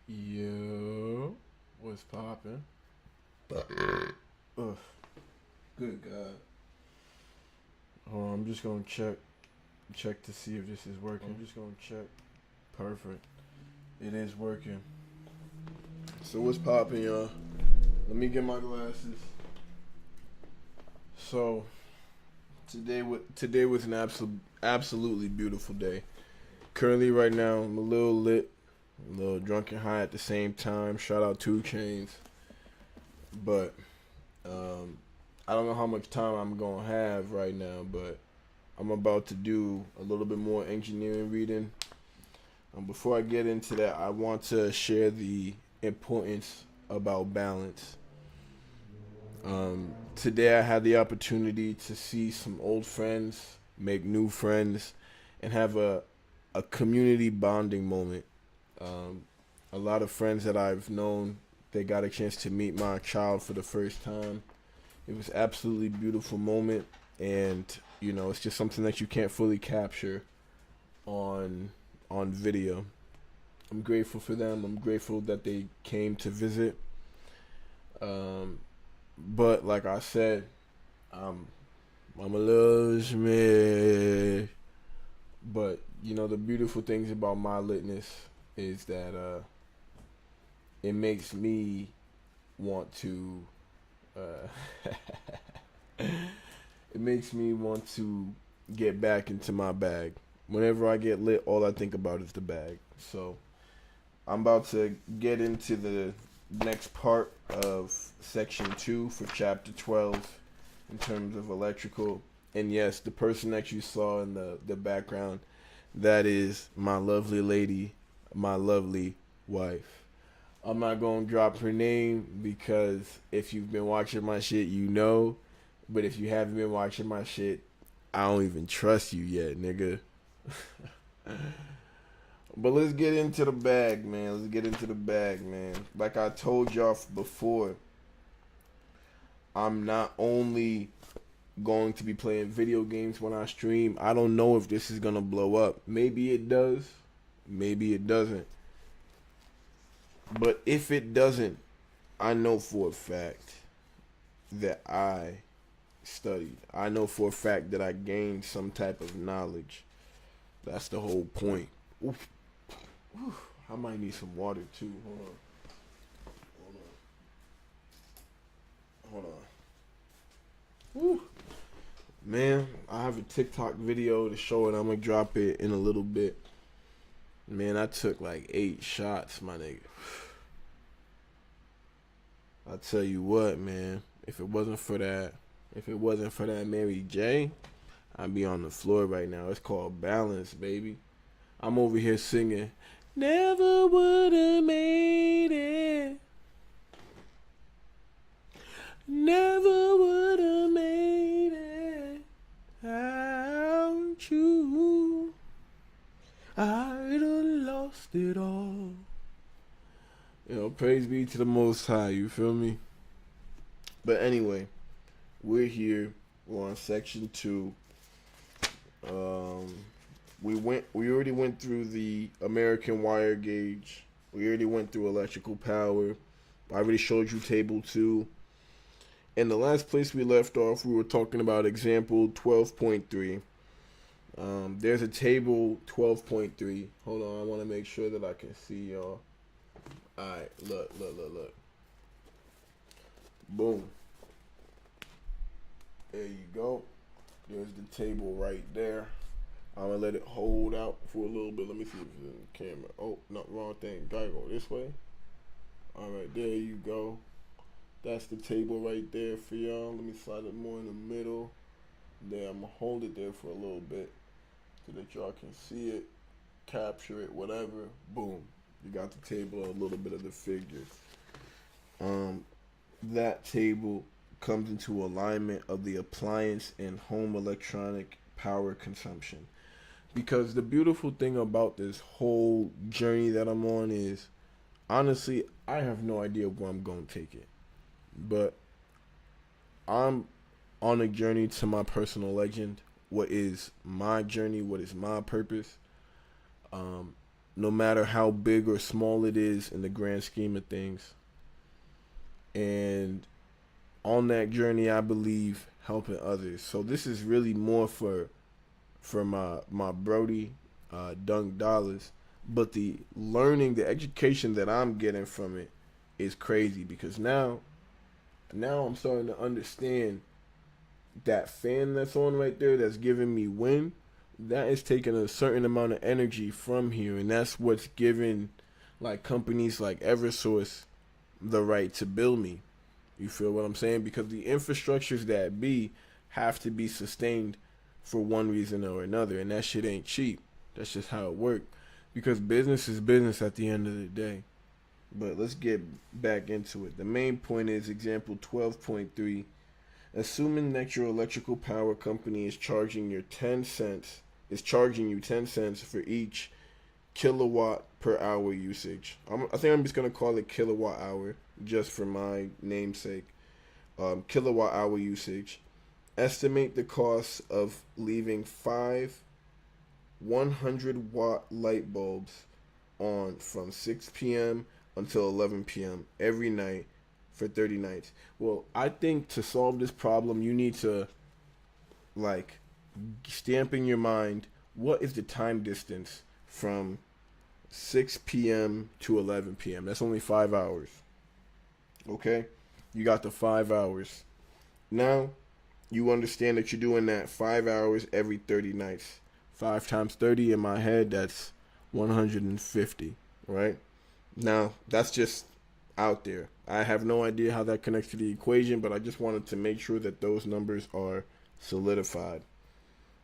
Yo, what's poppin'? Ugh, good God. Hold on, I'm just gonna check to see if this is working. I'm just gonna check. Perfect. It is working. So what's poppin', y'all? Let me get my glasses. So today was an absolutely beautiful day. Currently, right now, I'm a little lit, a little drunk and high at the same time. Shout out 2 Chains, but um, I don't know how much time I'm gonna have right now, but I'm about to do a little bit more engineering reading. Before I get into that, I want to share the importance about balance. Today, I had the opportunity to see some old friends, make new friends, and have a community bonding moment. Um, a lot of friends that I've known, they got a chance to meet my child for the first time. It was absolutely beautiful moment, and it's just something that you can't fully capture on video. I'm grateful for them. I'm grateful that they came to visit. Um, but like I said, I'm I'm a little smidge. But the beautiful things about my litness is that it makes me want to uh, it makes me want to get back into my bag. Whenever I get lit, all I think about is the bag. So I'm about to get into the next part of section 2 for chapter 12 in terms of electrical. And yes, the person that you saw in the background, that is my lovely lady, my lovely wife. I'm not going to drop her name because if you've been watching my shit, you know. But if you haven't been watching my shit, I don't even trust you yet, nigga. But let's get into the bag, man. Let's get into the bag, man. Like I told y'all before, I'm not only going to be playing video games when I stream. I don't know if this is going to blow up. Maybe it does. Maybe it doesn't. But if it doesn't, I know for a fact that I studied. I know for a fact that I gained some type of knowledge. That's the whole point. Oof. Oof. I might need some water too. Hold on. Hold on. Hold on. Woo. Man, I have a TikTok video to show it. I'm gonna drop it in a little bit. Man, I took like 8 shots, my nigga. I tell you what, man. If it wasn't for that Mary J, I'd be on the floor right now. It's called balance, baby. I'm over here singing. Never would have made it. Never would have made it without you. I'd have lost it all. Praise be to the Most High. You feel me? But anyway, we're here. We're on section 2. We already went through the American wire gauge. We already went through electrical power. I already showed you table 2. In the last place we left off, we were talking about example 12.3. There's a table 12.3. Hold on, I want to make sure that I can see y'all. Alright, look. Boom. There you go. There's the table right there. I'm gonna let it hold out for a little bit. Let me see if it's in the camera. Oh, no, wrong thing. Gotta go this way. Alright, there you go. That's the table right there for y'all. Let me slide it more in the middle. There, I'm gonna hold it there for a little bit so that y'all can see it, capture it, whatever. Boom. You got the table, a little bit of the figures. That table comes into alignment of the appliance and home electronic power consumption. Because the beautiful thing about this whole journey that I'm on is, honestly, I have no idea where I'm going to take it. But I'm on a journey to my personal legend. What is my journey? What is my purpose? no matter how big or small it is in the grand scheme of things. And on that journey, I believe helping others. So this is really more for my Brody, Dunk Dollars. But the learning, the education that I'm getting from it is crazy, because now I'm starting to understand that fan that's on right there that's giving me wind, that is taking a certain amount of energy from here, and that's what's giving like companies like Eversource the right to bill me. You feel what I'm saying? Because the infrastructures that be have to be sustained for one reason or another, and that shit ain't cheap. That's just how it works. Because business is business at the end of the day. But let's get back into it. The main point is example 12.3. Assuming that your electrical power company is charging you 10 cents for each kilowatt per hour usage. I think I'm just gonna call it kilowatt hour just for my namesake. Kilowatt hour usage. Estimate the cost of leaving 5 100-watt light bulbs on from 6 p.m. until 11 p.m. every night for 30 nights. Well, I think to solve this problem, you need to like stamp in your mind what is the time distance from 6 p.m. to 11 p.m. That's only 5 hours. Okay? You got the 5 hours. Now, you understand that you're doing that 5 hours every 30 nights. 5 times 30 in my head, that's 150, right? Now, that's just out there. I have no idea how that connects to the equation, but I just wanted to make sure that those numbers are solidified,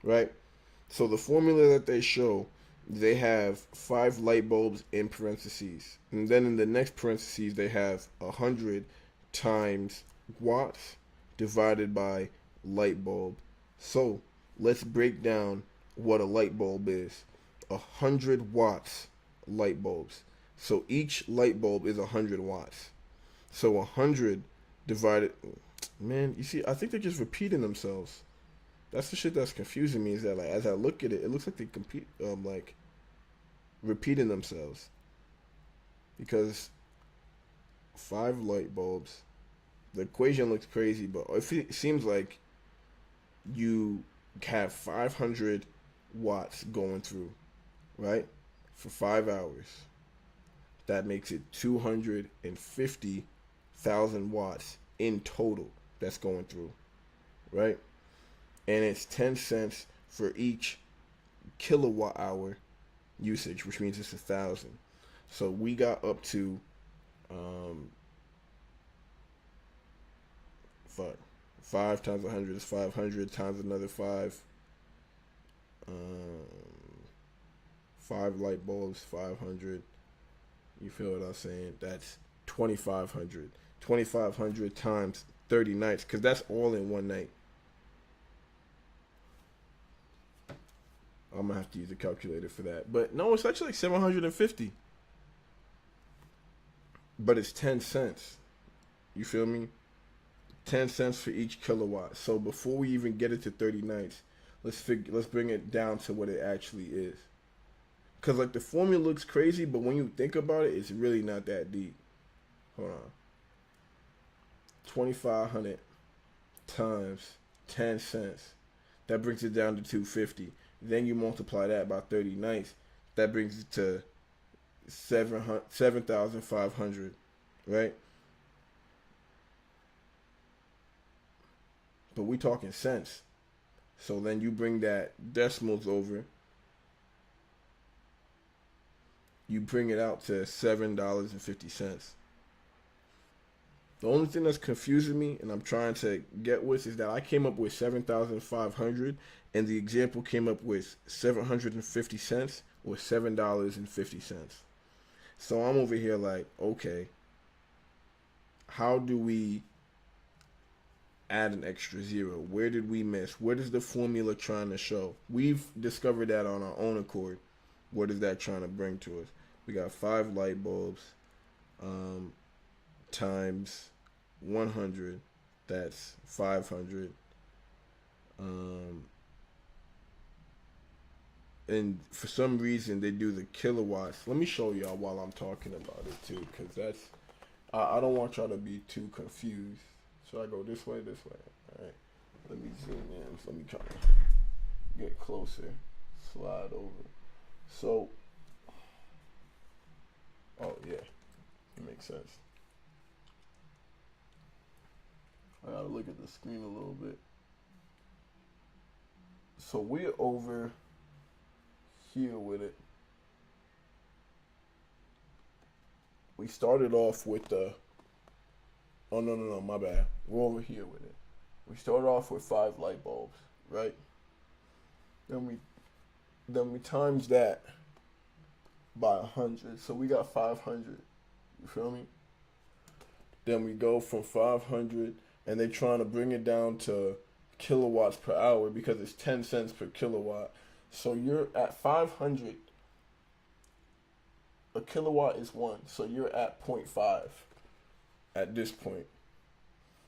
right? So the formula that they show, they have 5 light bulbs in parentheses. And then in the next parentheses, they have 100 times watts divided by light bulb. So let's break down what a light bulb is. 100 watts light bulbs. So each light bulb is 100 watts. So 100 divided... Man, you see, I think they're just repeating themselves. That's the shit that's confusing me, is that like as I look at it, it looks like they compete like repeating themselves. Because 5 light bulbs, the equation looks crazy, but it seems like you have 500 watts going through, right? For 5 hours. That makes it 250,000 watts in total that's going through, right? And it's 10 cents for each kilowatt hour usage, which means it's 1,000. So we got up to fuck, 5 times 100 is 500 times another 5. 5 light bulbs, 500. You feel what I'm saying? That's 2,500. 2,500 times 30 nights, because that's all in one night. I'm going to have to use a calculator for that. But no, it's actually like 750. But it's 10 cents. You feel me? 10 cents for each kilowatt. So before we even get it to 30 nights, let's bring it down to what it actually is. Because like the formula looks crazy, but when you think about it, it's really not that deep. Hold on. 2,500 times 10 cents. That brings it down to 250. Then you multiply that by 30 nights. That brings it to 7,500, right? But we talking cents. So then you bring that decimals over. You bring it out to $7.50. The only thing that's confusing me, and I'm trying to get with, is that I came up with 7,500, and the example came up with 750 cents or $7.50. So I'm over here like, okay, how do we add an extra zero? Where did we miss? What is the formula trying to show? We've discovered that on our own accord. What is that trying to bring to us? We got 5 light bulbs times 100. That's 500. and for some reason they do the kilowatts. Let me show y'all while I'm talking about it too, because that's I don't want y'all to be too confused. Should I go this way? This way. All right. Let me zoom in. Let me try to get closer. Slide over. So, oh yeah, it makes sense. I gotta look at the screen a little bit. So we're over here with it. We started off with the, oh no, my bad. We're over here with it. We started off with 5 light bulbs, right? Then we times that by 100, so we got 500. You feel me? Then we go from 500, and they're trying to bring it down to kilowatts per hour because it's 10 cents per kilowatt. So you're at 500. A kilowatt is 1, so you're at 0.5 at this point.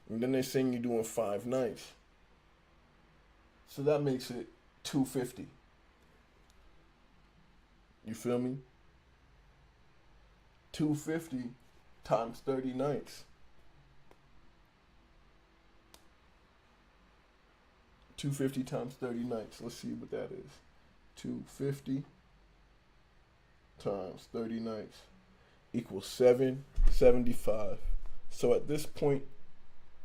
And then they're saying you're doing 5 nights. So that makes it 250. You feel me? 250 times 30 nights. 250 times 30 nights. Let's see what that is. 250 times 30 nights equals 775. So at this point,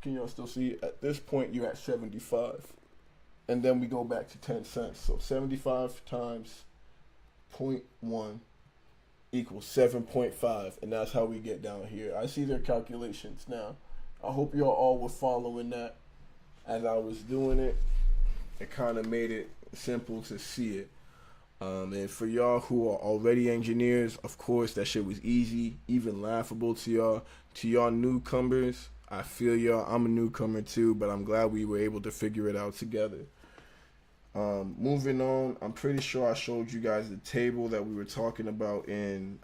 can y'all still see? At this point, you're at 75. And then we go back to 10 cents. So 75 times 0.1 equals 7.5. And that's how we get down here. I see their calculations now. I hope y'all all were following that as I was doing it. It kind of made it simple to see it. And for y'all who are already engineers, of course, that shit was easy, even laughable to y'all. To y'all newcomers, I feel y'all. I'm a newcomer too, but I'm glad we were able to figure it out together. Moving on, I'm pretty sure I showed you guys the table that we were talking about in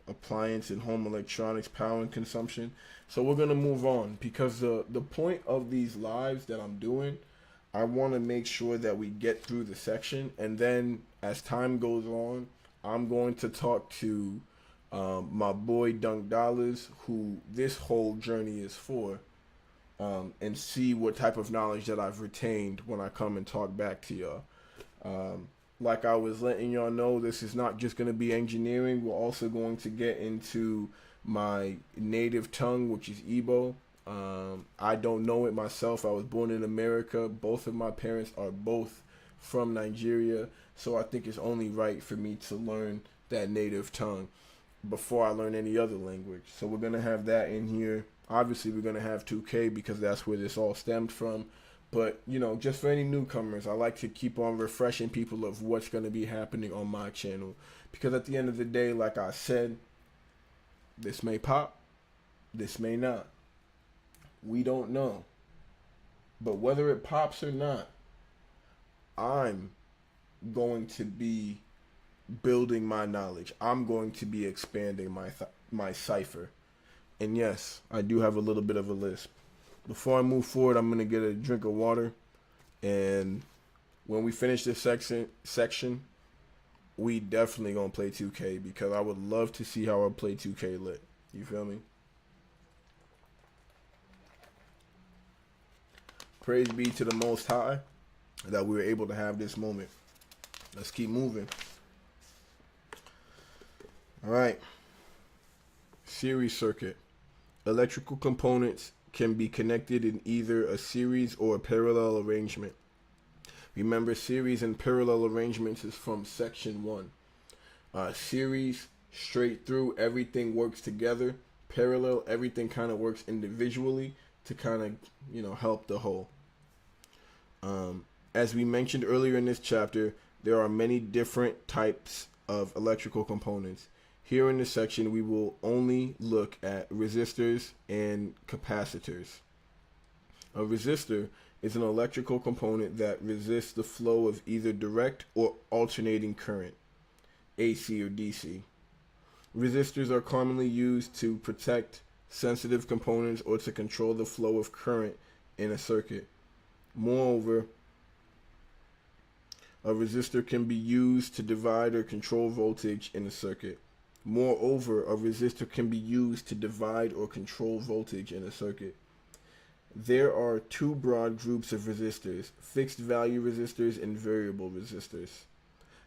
appliance and home electronics power and consumption. So we're going to move on because the point of these lives that I'm doing, I want to make sure that we get through the section, and then as time goes on, I'm going to talk to my boy Dunk Dollars, who this whole journey is for, and see what type of knowledge that I've retained when I come and talk back to y'all. Like I was letting y'all know, this is not just going to be engineering. We're also going to get into my native tongue, which is Igbo. I don't know it myself. I was born in America. Both of my parents are both from Nigeria, so I think it's only right for me to learn that native tongue before I learn any other language. So we're going to have that in here. Obviously, we're going to have 2K because that's where this all stemmed from. But, you know, just for any newcomers, I like to keep on refreshing people of what's going to be happening on my channel. Because at the end of the day, like I said, this may pop, this may not. We don't know. But whether it pops or not, I'm going to be building my knowledge. I'm going to be expanding my cipher. And yes, I do have a little bit of a lisp. Before I move forward, I'm going to get a drink of water. And when we finish this section, we definitely going to play 2K because I would love to see how I play 2K lit. You feel me? Praise be to the Most High that we were able to have this moment. Let's keep moving. All right. Series circuit. Electrical components can be connected in either a series or a parallel arrangement. Remember, series and parallel arrangements is from section 1. Series, straight through, everything works together. Parallel, everything kind of works individually to kind of, you know, help the whole. As we mentioned earlier in this chapter, there are many different types of electrical components. Here in this section, we will only look at resistors and capacitors. A resistor is an electrical component that resists the flow of either direct or alternating current, AC or DC. Resistors are commonly used to protect sensitive components or to control the flow of current in a circuit. Moreover, A resistor can be used to divide or control voltage in a circuit. Moreover, a resistor can be used to divide or control voltage in a circuit. There are two broad groups of resistors: fixed value resistors and variable resistors.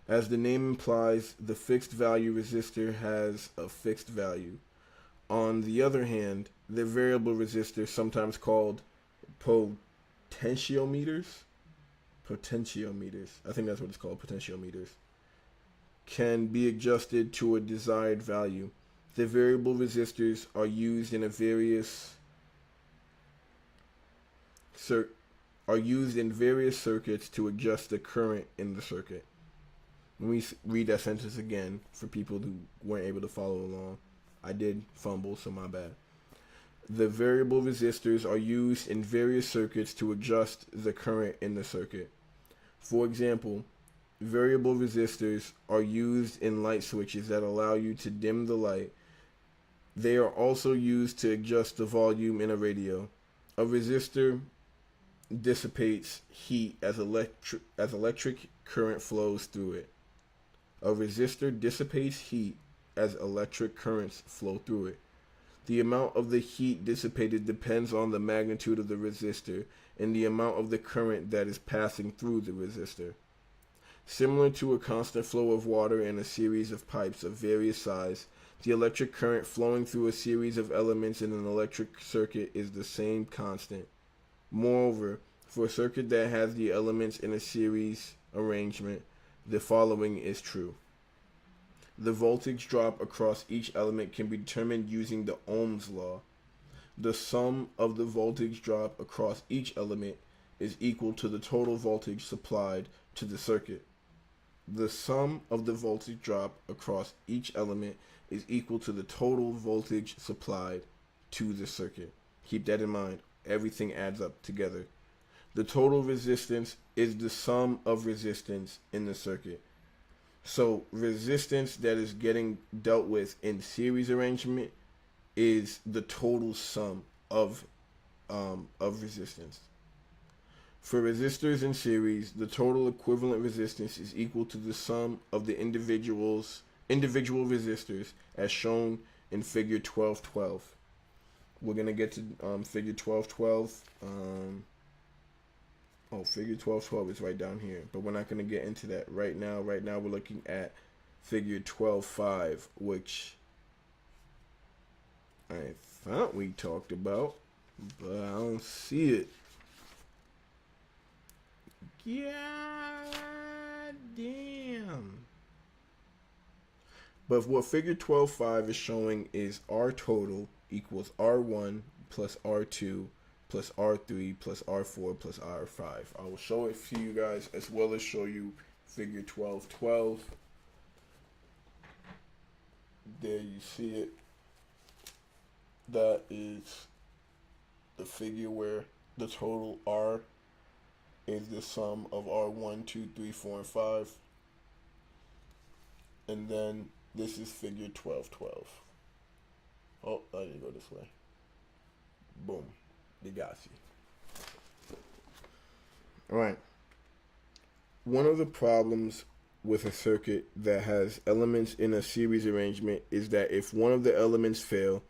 As the name implies, the fixed value resistor has a fixed value. On the other hand, the variable resistor, sometimes called potentiometers, I think that's what it's called, potentiometers, can be adjusted to a desired value. The variable resistors are used in various circuits to adjust the current in the circuit. Let me read that sentence again for people who weren't able to follow along. I did fumble, so my bad. The variable resistors are used in various circuits to adjust the current in the circuit. For example, variable resistors are used in light switches that allow you to dim the light. They are also used to adjust the volume in a radio. A resistor dissipates heat as electric current flows through it. A resistor dissipates heat as electric currents flow through it. The amount of the heat dissipated depends on the magnitude of the resistor and the amount of the current that is passing through the resistor. Similar to a constant flow of water in a series of pipes of various size, the electric current flowing through a series of elements in an electric circuit is the same constant. Moreover, for a circuit that has the elements in a series arrangement, the following is true. The voltage drop across each element can be determined using the Ohm's law. The sum of the voltage drop across each element is equal to the total voltage supplied to the circuit. The sum of the voltage drop across each element is equal to the total voltage supplied to the circuit. Keep that in mind. Everything adds up together. The total resistance is the sum of resistance in the circuit. So resistance that is getting dealt with in series arrangement is the total sum of resistance. For resistors in series, the total equivalent resistance is equal to the sum of the individual resistors, as shown in Figure 1212. We're gonna get to Figure 1212. Figure 1212 is right down here, but we're not gonna get into that right now. Right now, we're looking at Figure 12.5, which I thought we talked about, but I don't see it. God damn. But what Figure 12.5 is showing is R total equals R1 plus R2 plus R3 plus R4 plus R5. I will show it to you guys as well as show you Figure 12.12. There you see it. That is the figure where the total R is the sum of R1, 2, 3, 4, and 5. And then this is Figure 12.12. Oh, I didn't go this way. Boom. They got you. Alright. One of the problems with a circuit that has elements in a series arrangement is that if one of the elements fail,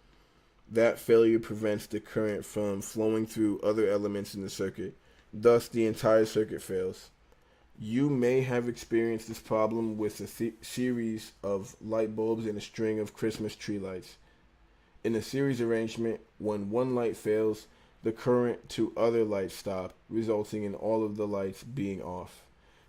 that failure prevents the current from flowing through other elements in the circuit. Thus, the entire circuit fails. You may have experienced this problem with a series of light bulbs and a string of Christmas tree lights. In a series arrangement, when one light fails, the current to other lights stop, resulting in all of the lights being off.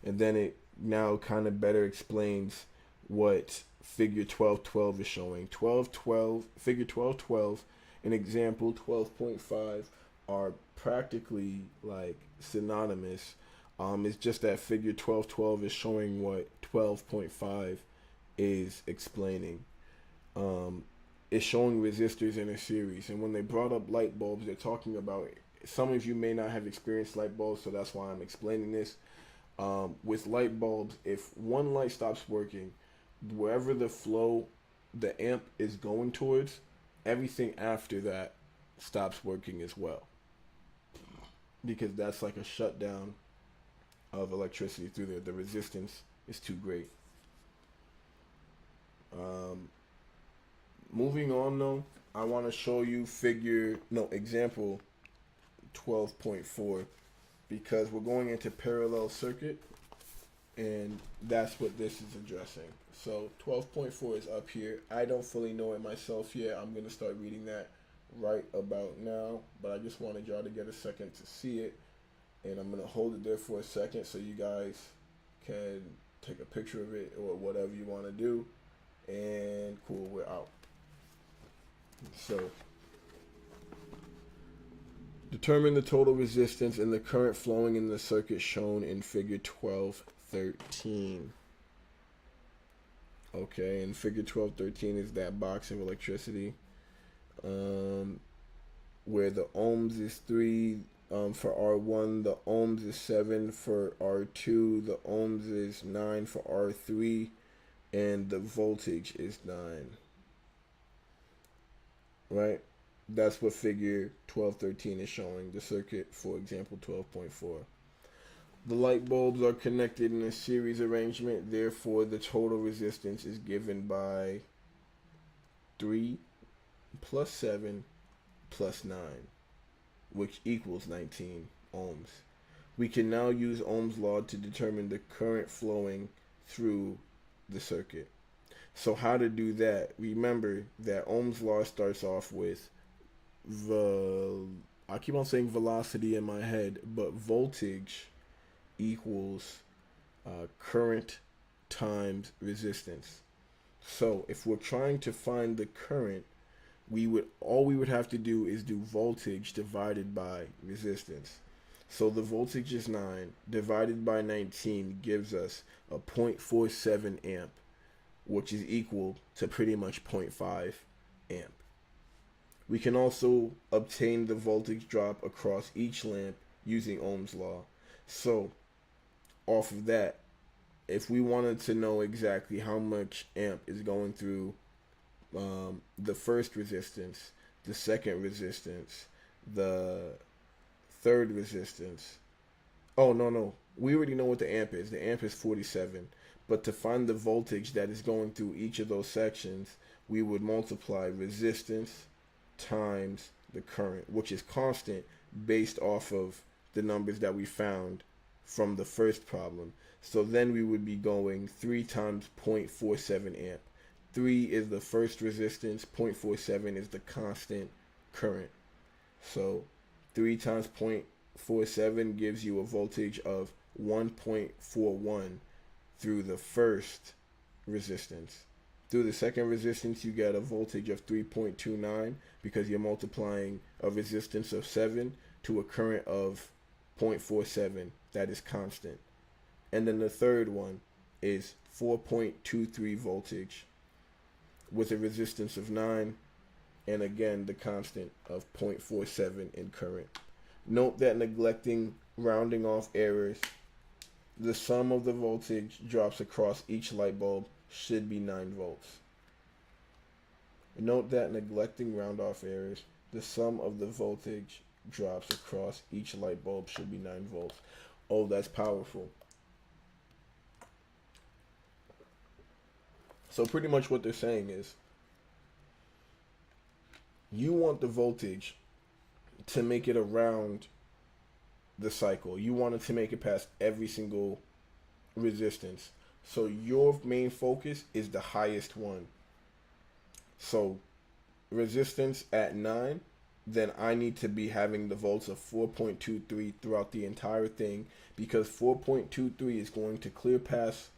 And then it now kind of better explains what Figure 12.12 is showing. Figure 12.12 and example 12.5 are practically like synonymous. It's just that Figure 12.12 is showing what 12.5 is explaining. It's showing resistors in a series, and when they brought up light bulbs, they're talking about, some of you may not have experienced light bulbs, so that's why I'm explaining this. With light bulbs, if one light stops working, wherever the flow, the amp is going towards, everything after that stops working as well, because that's like a shutdown of electricity through there. The resistance is too great. Um, Moving on though, I want to show you example 12.4, because we're going into parallel circuit, and that's what this is addressing. So 12.4 is up here. I don't fully know it myself yet. I'm going to start reading that right about now, but I just wanted y'all to get a second to see it, and I'm going to hold it there for a second so you guys can take a picture of it or whatever you want to do. And cool, we're out. So determine the total resistance and the current flowing in the circuit shown in figure 12.13. Okay, and figure 12.13 is that box of electricity, where the ohms is 3 for R1, the ohms is 7 for R2, the ohms is 9 for R3, and the voltage is 9. Right? That's what figure 12.13 is showing, the circuit for example 12.4. The light bulbs are connected in a series arrangement, therefore the total resistance is given by 3 plus 7 plus 9, which equals 19 ohms. We can now use Ohm's law to determine the current flowing through the circuit. So how to do that? Remember that Ohm's law starts off with I keep on saying velocity in my head, but voltage equals current times resistance. So if we're trying to find the current, all we would have to do is do voltage divided by resistance. So the voltage is 9 divided by 19 gives us a 0.47 amp, which is equal to pretty much 0.5 amp. We can also obtain the voltage drop across each lamp using Ohm's law. So off of that, if we wanted to know exactly how much amp is going through the first resistance, the second resistance, the third resistance. Oh, no. We already know what the amp is. The amp is 47. But to find the voltage that is going through each of those sections, we would multiply resistance times the current, which is constant based off of the numbers that we found from the first problem. So then we would be going 3 times 0.47 amp. 3 is the first resistance, 0.47 is the constant current. So 3 times 0.47 gives you a voltage of 1.41 through the first resistance. Through the second resistance, you get a voltage of 3.29 because you're multiplying a resistance of 7 to a current of 0.47 that is constant. And then the third one is 4.23 voltage with a resistance of 9, and again the constant of 0.47 in current. Note that neglecting rounding off errors, the sum of the voltage drops across each light bulb should be 9 volts. Note that neglecting round off errors, the sum of the voltage drops across each light bulb should be 9 volts. Oh, that's powerful. So pretty much what they're saying is, you want the voltage to make it around the cycle. You want it to make it past every single resistance. So your main focus is the highest one. So resistance at 9, then I need to be having the volts of 4.23 throughout the entire thing, because 4.23 is going to clear past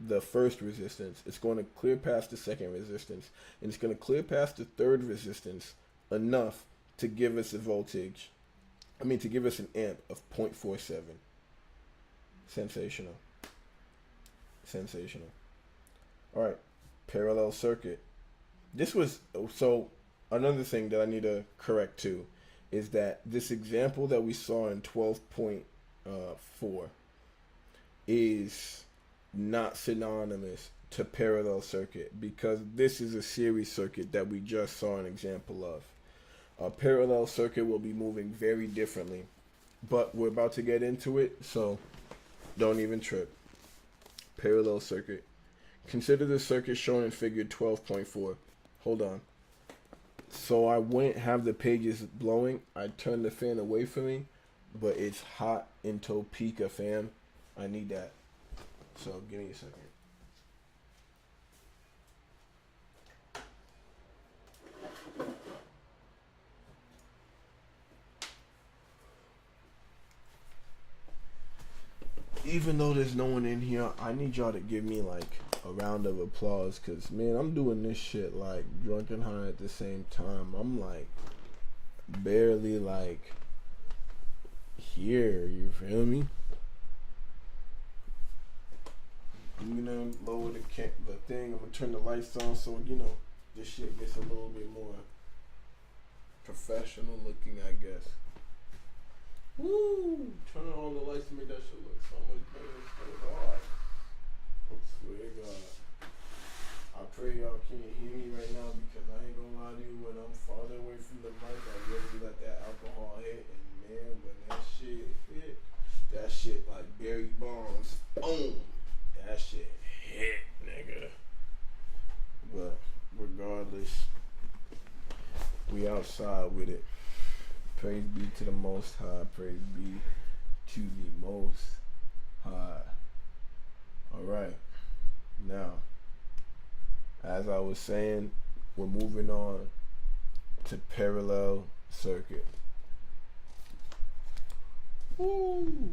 the first resistance, it's going to clear past the second resistance, and it's going to clear past the third resistance enough to give us a voltage, to give us an amp of 0.47. Sensational. All right, parallel circuit. So another thing that I need to correct too is that this example that we saw in 12.4 is not synonymous to parallel circuit, because this is a series circuit that we just saw an example of. A parallel circuit will be moving very differently, but we're about to get into it, so Don't even trip. Parallel circuit. Consider the circuit shown in figure 12.4. Hold on. So I wouldn't have the pages blowing. I turned the fan away from me, but it's hot in Topeka, fam. I need that. So give me a second. Even though there's no one in here, I need y'all to give me like a round of applause, cause man, I'm doing this shit like drunk and high at the same time. I'm like barely like here, you feel me? I'm gonna lower the thing. I'm gonna turn the lights on so this shit gets a little bit more professional looking, I guess. Woo! Turn on the lights to make that shit look so much better. So hard. I swear to God. I pray y'all can't hear me right now, because I ain't gonna lie to you, when I'm farther away from the mic, I really let that alcohol hit, and man, when that shit hit, that shit like Barry Bonds, boom! That shit hit, nigga. But regardless, we outside with it. Praise be to the Most High. Praise be to the Most High. Alright. Now, as I was saying, we're moving on to parallel circuit. Woo!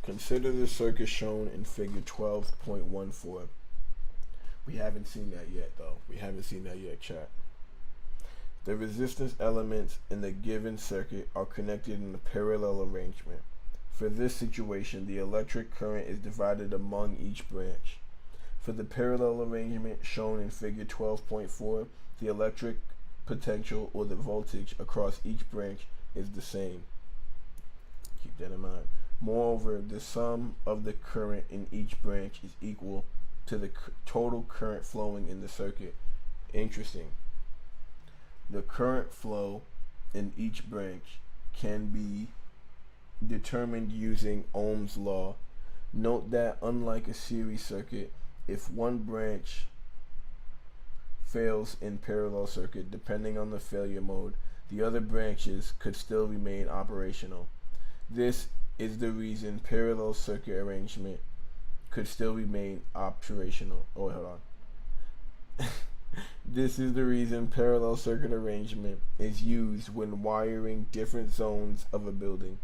Consider the circuit shown in figure 12.14. We haven't seen that yet, though. We haven't seen that yet, chat. The resistance elements in the given circuit are connected in a parallel arrangement. For this situation, the electric current is divided among each branch. For the parallel arrangement shown in figure 12.4, the electric potential, or the voltage, across each branch is the same. Keep that in mind. Moreover, the sum of the current in each branch is equal to the total current flowing in the circuit. Interesting. The current flow in each branch can be determined using Ohm's law. Note that unlike a series circuit, if one branch fails in parallel circuit, depending on the failure mode, the other branches could still remain operational. This is the reason parallel circuit arrangement could still remain operational. Oh, hold on. This is the reason parallel circuit arrangement is used when wiring different zones of a building.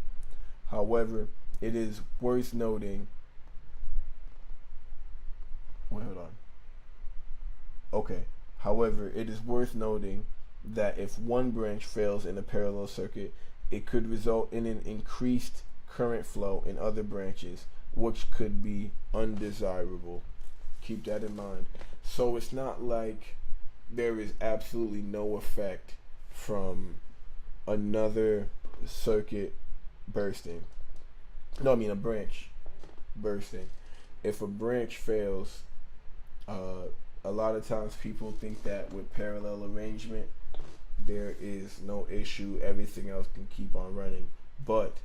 However, it is worth noting. Wait, hold on. Okay. However, it is worth noting that if one branch fails in a parallel circuit, it could result in an increased current flow in other branches, which could be undesirable. Keep that in mind. So it's not like there is absolutely no effect from another circuit bursting. No, I mean a branch bursting. If a branch fails, a lot of times people think that with parallel arrangement, there is no issue, everything else can keep on running. But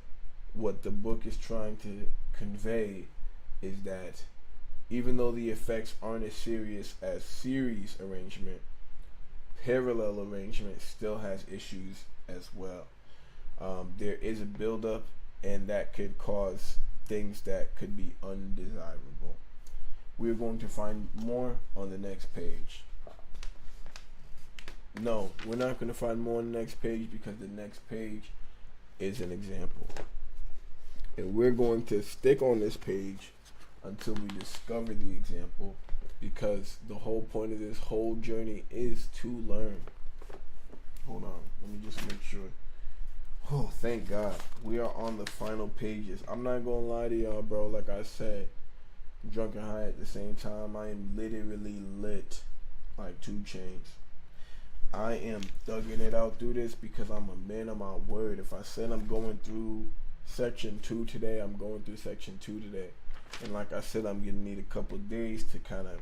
what the book is trying to convey is that even though the effects aren't as serious as series arrangement, parallel arrangement still has issues as well. There is a buildup, and that could cause things that could be undesirable. We're going to find more on the next page. No, we're not going to find more on the next page, because the next page is an example. And we're going to stick on this page until we discover the example, because the whole point of this whole journey is to learn. Hold on, let me just make sure. Oh, thank God. We are on the final pages. I'm not going to lie to y'all, bro. Like I said, drunk and high at the same time. I am literally lit like 2 Chainz. I am thugging it out through this because I'm a man of my word. If I said I'm going through section 2 today, I'm going through section 2 today. And like I said, I'm gonna need a couple of days to kind of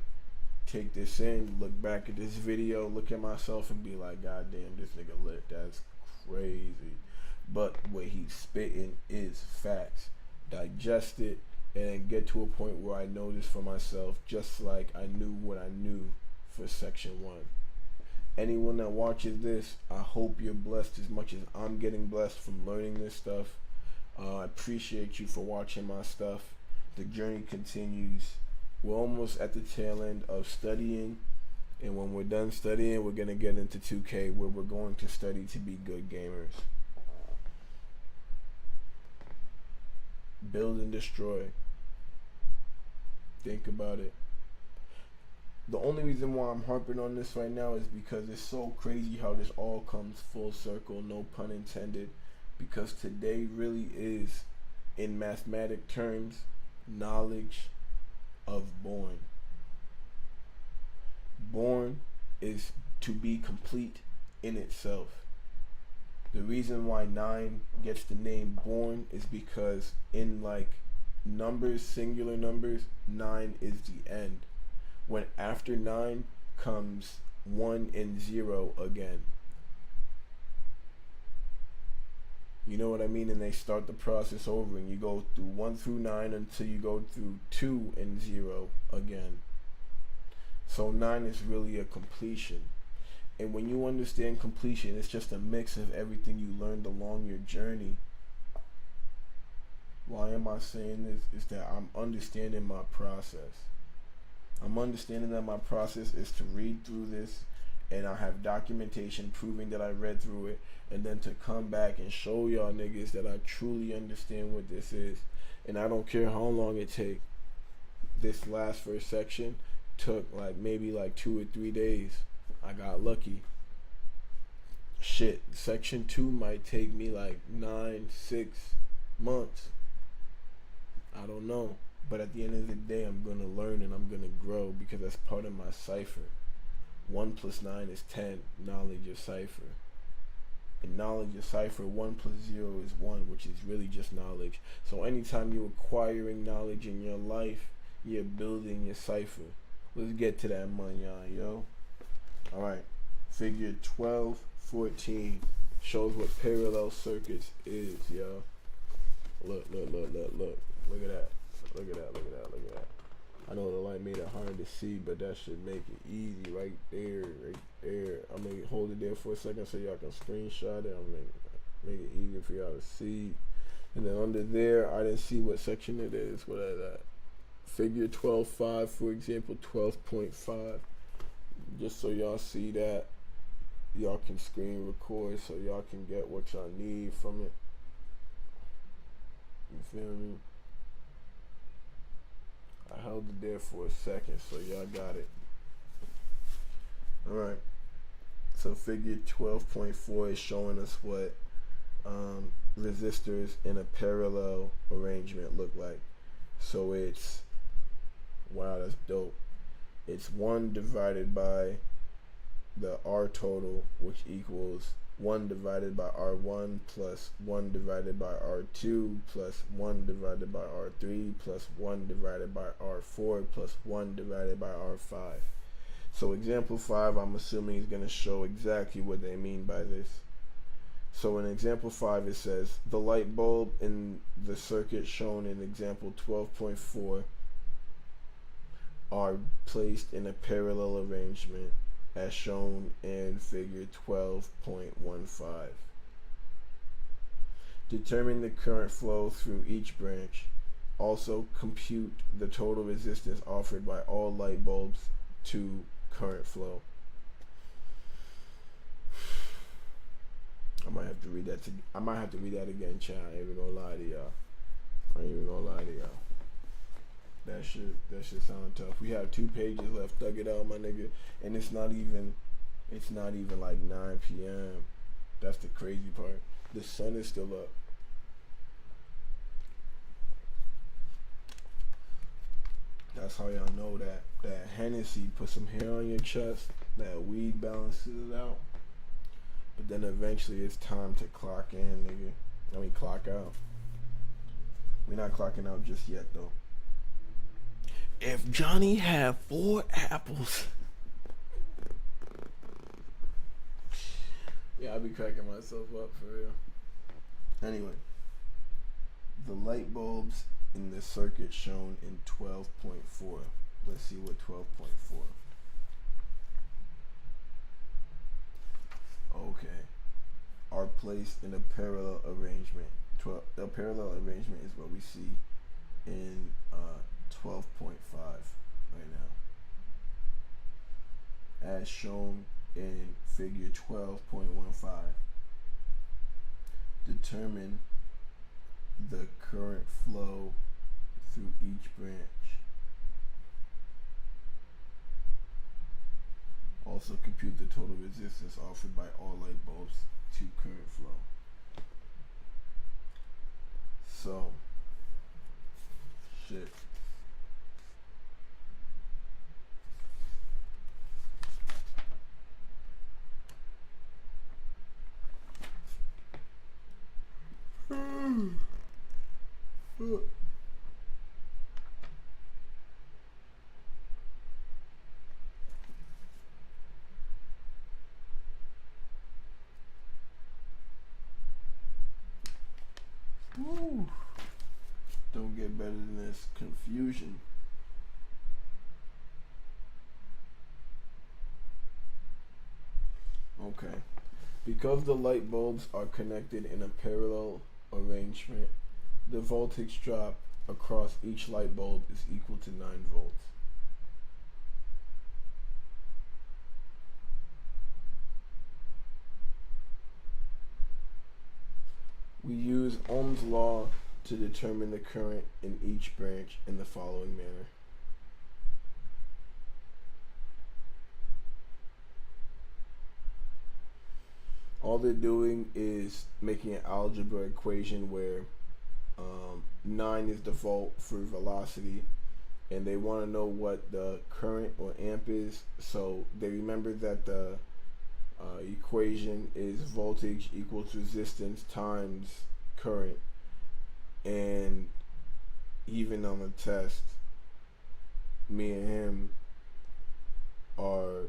take this in, look back at this video, look at myself and be like, God damn, this nigga lit. That's crazy. But what he's spitting is facts. Digest it and get to a point where I know this for myself, just like I knew what I knew for section 1. Anyone that watches this, I hope you're blessed as much as I'm getting blessed from learning this stuff. I appreciate you for watching my stuff. The journey continues. We're almost at the tail end of studying, and when we're done studying, we're going to get into 2K, where we're going to study to be good gamers. Build and destroy. Think about it. The only reason why I'm harping on this right now is because it's so crazy how this all comes full circle, no pun intended, because today really is, in mathematic terms, knowledge of born. Born is to be complete in itself. The reason why 9 gets the name born is because in like numbers, singular numbers, 9 is the end. When after 9 comes 1 and 0 again. You know what I mean? And they start the process over, and you go through 1 through 9 until you go through 2 and 0 again. So 9 is really a completion. And when you understand completion, it's just a mix of everything you learned along your journey. Why am I saying this? Is that I'm understanding my process. I'm understanding that my process is to read through this, and I have documentation proving that I read through it, and then to come back and show y'all niggas that I truly understand what this is. And I don't care how long it takes. This last first section took maybe 2 or 3 days. I got lucky. Shit, section 2 might take me 9-6 months. I don't know. But at the end of the day, I'm going to learn and I'm going to grow, because that's part of my cipher. 1 plus 9 is 10, knowledge of cipher. In knowledge of cipher, 1 plus 0 is 1, which is really just knowledge. So anytime you're acquiring knowledge in your life, you're building your cipher. Let's get to that money, yo. Alright, figure 1214 shows what parallel circuits is, yo. Look. Look at that. Look at that. I know the light made it hard to see, but that should make it easy right there. I'm gonna hold it there for a second so y'all can screenshot it. I'm gonna make it easier for y'all to see. And then under there, I didn't see what section it is. What is that? Figure 12.5, for example, 12.5. Just so y'all see that, y'all can screen record so y'all can get what y'all need from it. You feel me? I held it there for a second so y'all got it. Alright. So figure 12.4 is showing us what resistors in a parallel arrangement look like. So it's, wow, that's dope. It's 1 divided by the R total, which equals 1 divided by R1 plus 1 divided by R2 plus 1 divided by R3 plus 1 divided by R4 plus 1 divided by R5. So example 5, I'm assuming is going to show exactly what they mean by this. So in example 5, it says the light bulb in the circuit shown in example 12.4 are placed in a parallel arrangement as shown in figure 12.15. Determine the current flow through each branch. Also compute the total resistance offered by all light bulbs to current flow. I might have to read that again, chat. I ain't even gonna lie to y'all. That shit sound tough. We have 2 pages left. Thug it out, my nigga. And it's not even like 9 p.m. That's the crazy part. The sun is still up. That's how y'all know that Hennessy put some hair on your chest. That weed balances it out. But then eventually it's time to clock in, nigga. I mean clock out. We're not clocking out just yet though. If Johnny had 4 apples, Yeah, I be cracking myself up for real. Anyway, the light bulbs in the circuit shown in 12.4. Let's see what 12.4. Okay. Are placed in a parallel arrangement. A parallel arrangement is what we see in 12.5 right now. As shown in figure 12.15. Determine the current flow through each branch. Also compute the total resistance offered by all light bulbs to current flow. So, shit. Woo. Don't get better than this. Confusion. Okay. Because the light bulbs are connected in a parallel arrangement, the voltage drop across each light bulb is equal to 9 volts. We use Ohm's law to determine the current in each branch in the following manner. All they're doing is making an algebra equation where 9 is the volt for velocity, and they want to know what the current or amp is. So they remember that the equation is voltage equals resistance times current, and even on the test, me and him are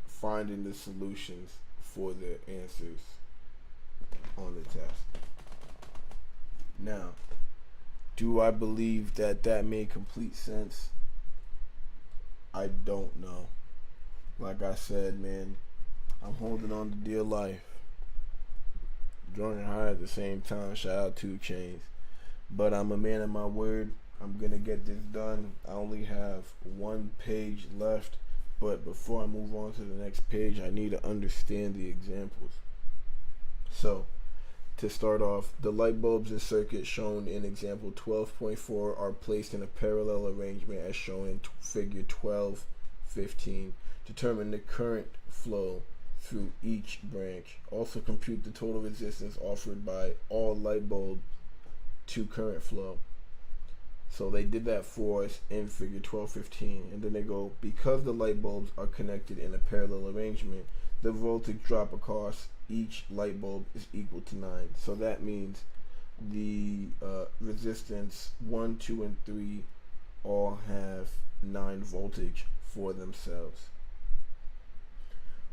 finding the solutions for the answers on the test. Now, do I believe that that made complete sense? I don't know. Like I said, man, I'm holding on to dear life. Drunk and high at the same time. Shout out 2 Chainz. But I'm a man of my word. I'm gonna get this done. I only have 1 page left. But before I move on to the next page, I need to understand the examples. So, to start off, the light bulbs in circuit shown in example 12.4 are placed in a parallel arrangement as shown in figure 12.15. Determine the current flow through each branch. Also compute the total resistance offered by all light bulbs to current flow. So they did that for us in figure 12.15, and then they go, because the light bulbs are connected in a parallel arrangement, the voltage drop across each light bulb is equal to 9. So that means the resistance 1, 2, and 3 all have 9 voltage for themselves.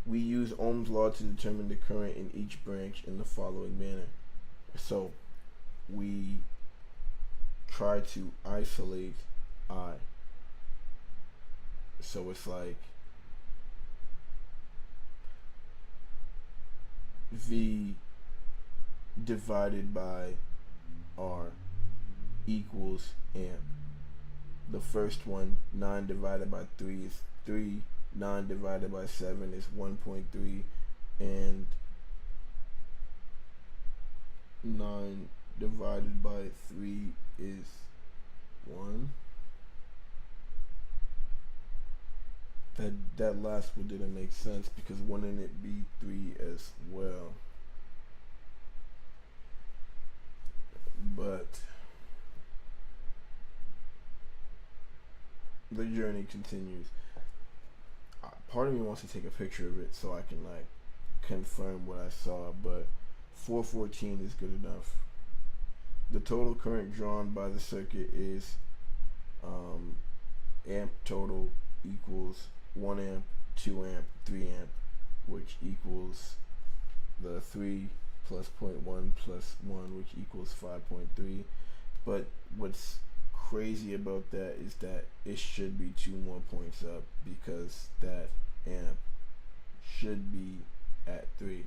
We use Ohm's law to determine the current in each branch in the following manner. So we try to isolate I. So it's like V divided by R equals amp. The first one, 9 divided by 3 is 3. 9 divided by 7 is 1.3. And 9 divided by 3 is 1. That last one didn't make sense because wouldn't it be 3 as well? But the journey continues. Part of me wants to take a picture of it so I can like confirm what I saw, but 414 is good enough. The total current drawn by the circuit is amp total equals 1 amp, 2 amp, 3 amp. which equals the 3 plus 0.1 plus 1, which equals 5.3. But what's crazy about that is that it should be 2 more points up, because that amp should be at 3.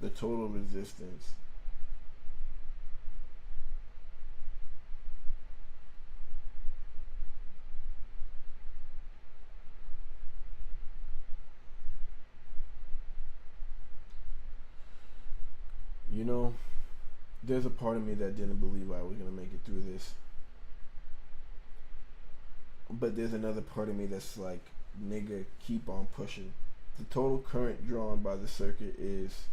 The total resistance you know, there's a part of me that didn't believe I was gonna make it through this. But there's another part of me that's like, nigga, keep on pushing. The total current drawn by the circuit is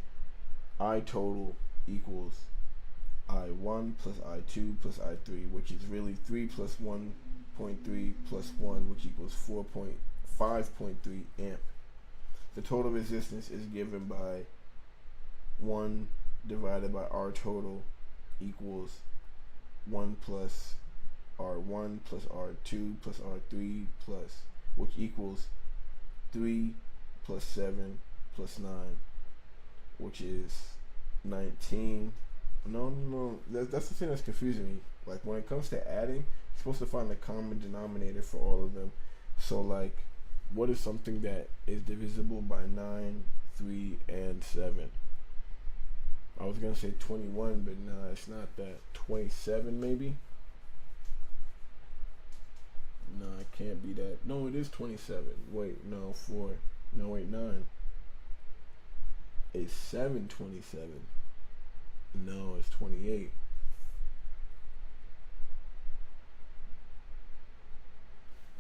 I total equals I1 plus I2 plus I3, which is really 3 plus 1.3 plus 1, which equals 5.3 amp. The total resistance is given by 1 divided by R total equals 1 plus R1 plus R2 plus R3 plus, which equals 3 plus 7 plus 9, which is 19. No, that's the thing that's confusing me. Like, when it comes to adding, you're supposed to find the common denominator for all of them. So, like, what is something that is divisible by 9, 3, and 7? I was gonna say 21, but nah, it's not that. 27 maybe? No, it can't be that. No, it is 27. Wait, no, 4. No, wait, 9. It's 727. No, it's 28.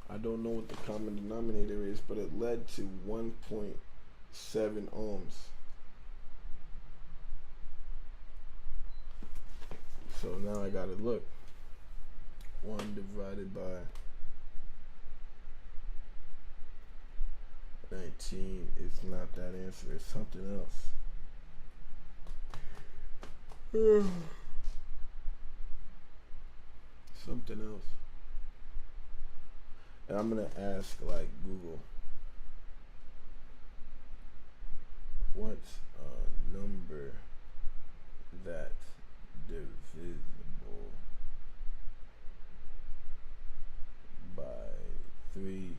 I don't know what the common denominator is, but it led to 1.7 ohms. So now I gotta look. 1 divided by 19 is not that answer. It's something else. Something else. And I'm gonna ask, like, Google, what's a number that's divisible by 3?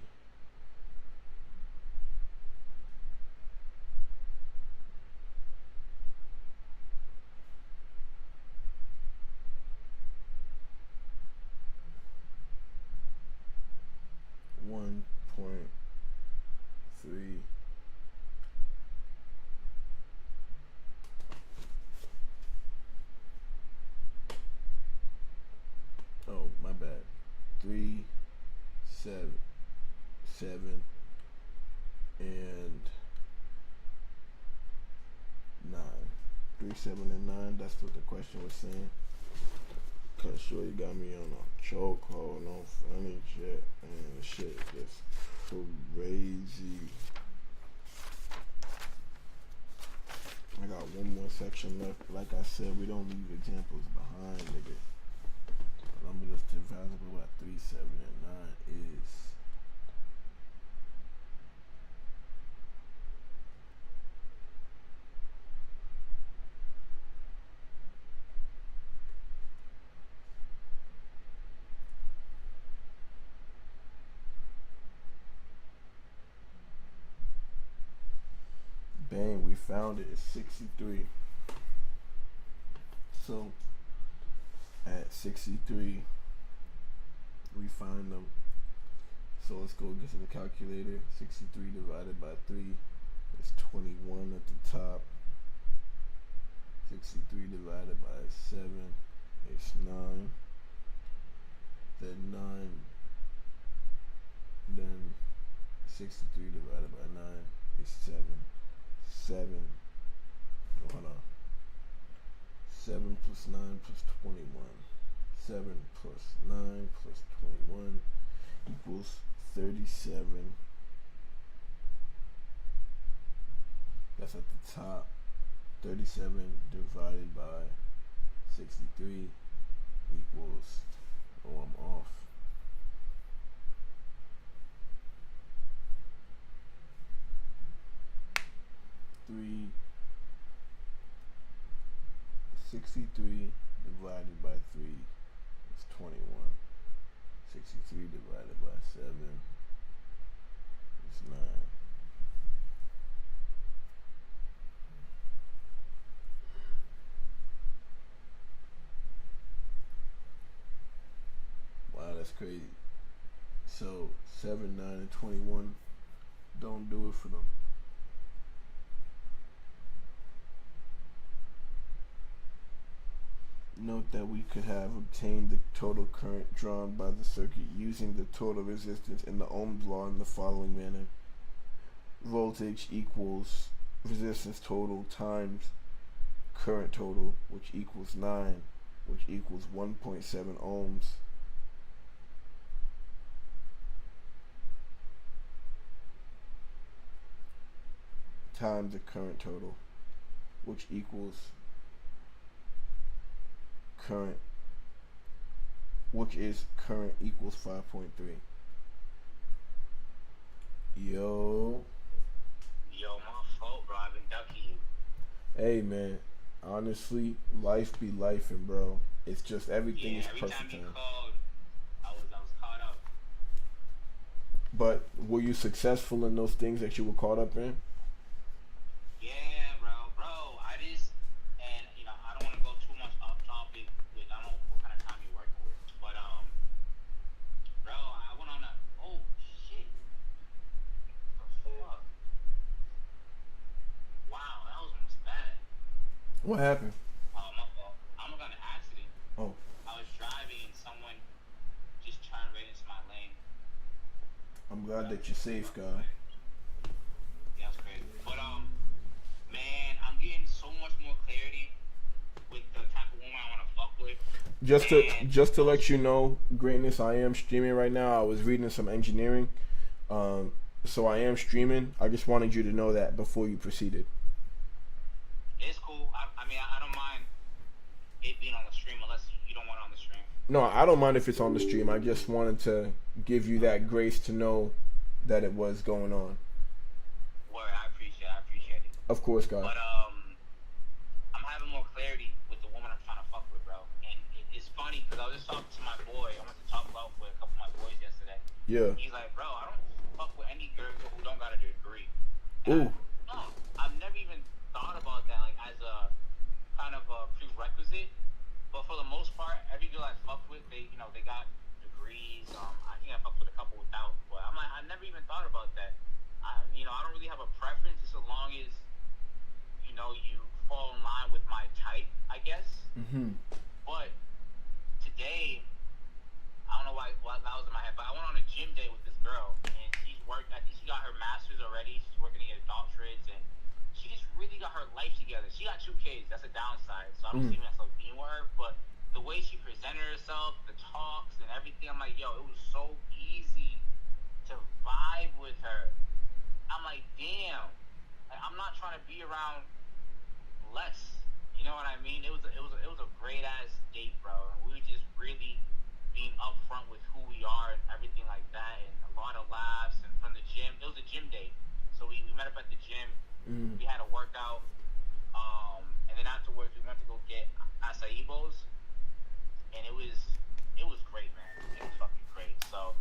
Oh, my bad. 3, 7, and 9. 3, 7, and 9. That's what the question was saying. Cause sure you got me on a chokehold, no funny shit, and shit is crazy. I got one more section left. Like I said, we don't leave examples behind, nigga. The number that's divisible by 3, 7, and 9 is bang, we found it. It's 63. So at 63 we find them. So let's go get to the calculator. 63 divided by 3 is 21 at the top. 63 divided by 7 is 9. Then 9. Then 63 divided by 9 is 7. 7. Oh, hold on. 7 plus 9 plus 21. 7 plus 9 plus 21 equals 37. That's at the top. 37 divided by 63 equals, oh, I'm off. 63 divided by 3 is 21. 63 divided by 7 is 9. Wow, that's crazy. So 7, 9, and 21 don't do it for them. Note that we could have obtained the total current drawn by the circuit using the total resistance in the Ohm's law in the following manner. Voltage equals resistance total times current total, which equals 9, which equals 1.7 ohms. Times the current total, which equals current, which is current equals 5.3. Yo, my fault, bro. I've been ducking you. Hey man, honestly, life be lifing, bro. It's just everything is Every perfect time you time. called, I was caught up. But were you successful in those things that you were caught up in? Yeah, bro. I just, and I don't want to go too much off topic with, I don't know what kind of time you're working with, but bro, I went on a, oh shit, what the fuck? Wow, that was almost bad. What happened? My fault. I almost got in an accident. Oh, I was driving and someone just turned right into my lane. I'm glad that you're safe, guy. Yeah, that's crazy. But man, I'm getting so much more clarity with the type of woman I want to fuck with. Just to let you know, greatness, I am streaming right now. I was reading some engineering, so I am streaming. I just wanted you to know that before you proceeded. It's cool. I mean, I don't mind it being on the stream unless you don't want it on the stream. No, I don't mind if it's on the stream. I just wanted to give you that grace to know that it was going on. Word, I appreciate it. Of course, guy. But I'm having more clarity with the woman I'm trying to fuck with, bro. And it's funny because I was just talking to my boy. I went to talk about with a couple of my boys yesterday. Yeah. He's like, bro, I don't fuck with any girl who don't got a degree. Ooh. I've never even thought about that, like, as a kind of a prerequisite. But for the most part, every girl I fuck with, they got degrees. I think I fucked with a couple without, but I'm like, I never even thought about that. I don't really have a preference, just as long as, you fall in line with my type, I guess. Mm-hmm. But today, I don't know why that was in my head, but I went on a gym day with this girl, and I think she got her master's already. She's working to get doctorates, and she just really got her life together. She got 2 kids. That's a downside. So I don't see myself being with her. But the way she presented herself, the talks and everything, I'm like, yo, it was so easy to vibe with her. I'm like, damn. Like, I'm not trying to be around less. You know what I mean? It was a great ass date, bro. And we were just really being upfront with who we are and everything like that, and a lot of laughs. And from the gym, it was a gym date. So we met up at the gym. We had a workout, and then afterwards we went to go get acai bowls, and it was great, man. It was fucking great. So,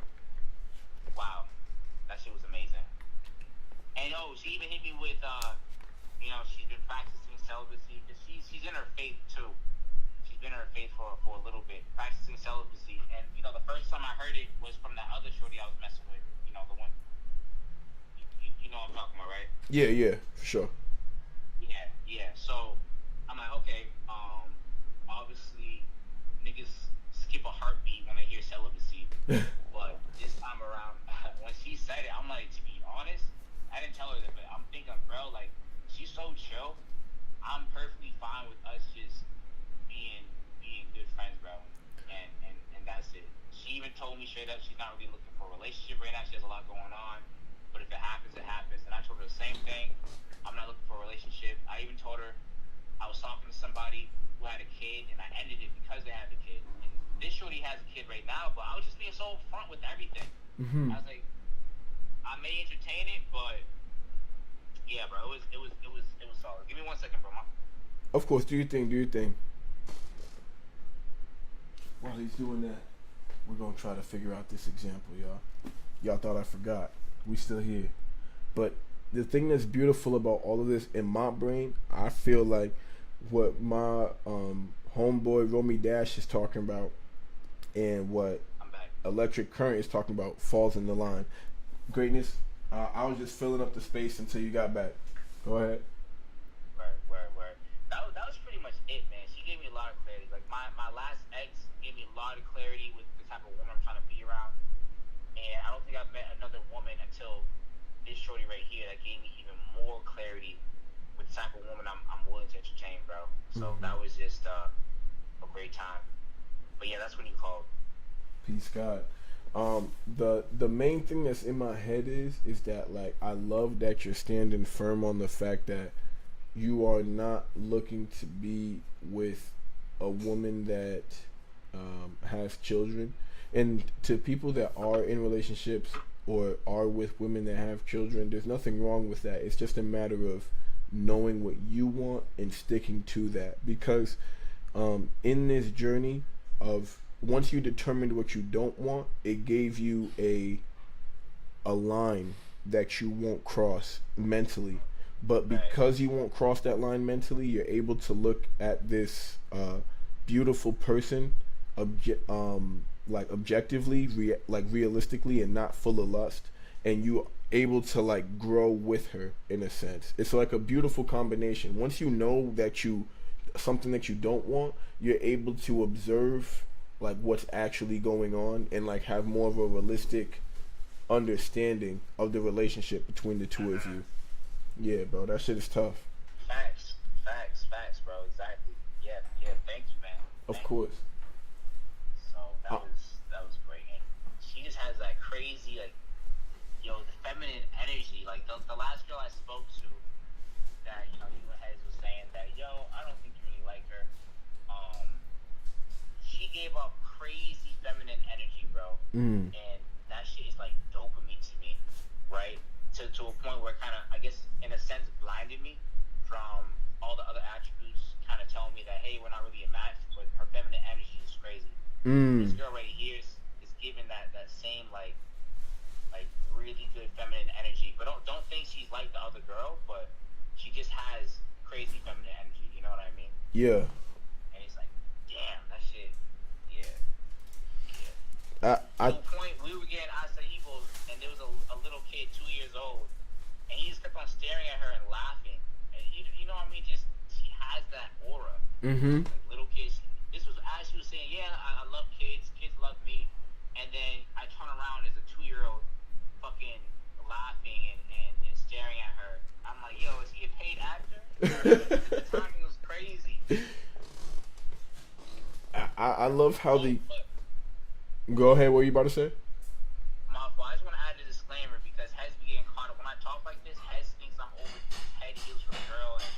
wow, that shit was amazing. And she even hit me with, she's been practicing celibacy because she's in her faith too. She's been in her faith for a little bit, practicing celibacy. And the first time I heard it was from that other shorty I was messing with. The one. You know what I'm talking about, right? Yeah, for sure. Yeah. So I'm like, okay, obviously niggas skip a heartbeat when they hear celibacy. But this time around, when she said it, I'm like, to be honest, I didn't tell her that, but I'm thinking, bro, like, she's so chill. I'm perfectly fine with us just being good friends, bro. And that's it. She even told me straight up she's not really looking for a relationship right now. She has a lot going on. But if it happens, it happens. And I told her the same thing. I'm not looking for a relationship. I even told her I was talking to somebody who had a kid, and I ended it because they had a kid. And this shorty has a kid right now, but I was just being so upfront with everything. I was like, I may entertain it, but yeah, bro, it was solid. Give me 1 second, bro. Of course, do your thing. While he's doing that, we're gonna try to figure out this example, y'all. Y'all thought I forgot. We still here. But the thing that's beautiful about all of this in my brain, I feel like what my homeboy Romy Dash is talking about and what I'm back. Electric Current is talking about falls in the line. Greatness, I was just filling up the space until you got back. Go ahead. Word. That was pretty much it, man. She gave me a lot of clarity. Like my last ex gave me a lot of clarity with the type of woman I'm trying to be around. And I don't think I've met another woman until this shorty right here that gave me even more clarity with the type of woman I'm willing to entertain, bro. So that was just a great time. But yeah, that's when you called. Peace, God. The main thing that's in my head is that, like, I love that you're standing firm on the fact that you are not looking to be with a woman that has children. And to people that are in relationships or are with women that have children, there's nothing wrong with that. It's just a matter of knowing what you want and sticking to that. Because in this journey of once you determined what you don't want, it gave you a line that you won't cross mentally. But because you won't cross that line mentally, you're able to look at this beautiful person like objectively, realistically, and not full of lust, and you able to like grow with her in a sense. It's like a beautiful combination. Once you know that something that you don't want, you're able to observe like what's actually going on and like have more of a realistic understanding of the relationship between the two of you. Yeah, bro, that shit is tough. Facts, bro. Exactly. Yeah. Thank you, man. Of course. So that was great. And she just has that crazy, like, the feminine energy. Like the last girl I spoke to, that you and Hez was saying that, I don't think you really like her. She gave off crazy feminine energy, bro. And that shit is like dopamine to me, right? To a point where it kind of, I guess, in a sense, blinded me from all the other attributes, kind of telling me that, hey, we're not really a match, but her feminine energy is crazy. This girl right here is giving that same like really good feminine energy, but don't think she's like the other girl, but she just has crazy feminine energy. You know what I mean? Yeah. And it's like, damn, that shit. Yeah. I To a point, we were getting acai-bowls, and there was a little kid, 2 years old, and he just kept on staring at her and laughing. And you know what I mean? Just she has that aura. Like little kids. This was as she was saying, yeah, I love kids. Kids love me. And then I turn around as a 2-year-old, fucking laughing and staring at her. I'm like, yo, is he a paid actor? The timing was crazy. I love how Go ahead, what were you about to say? My fault. I just want to add a disclaimer because Hez be getting caught up. When I talk like this, Hez thinks I'm over head heels for the girl, and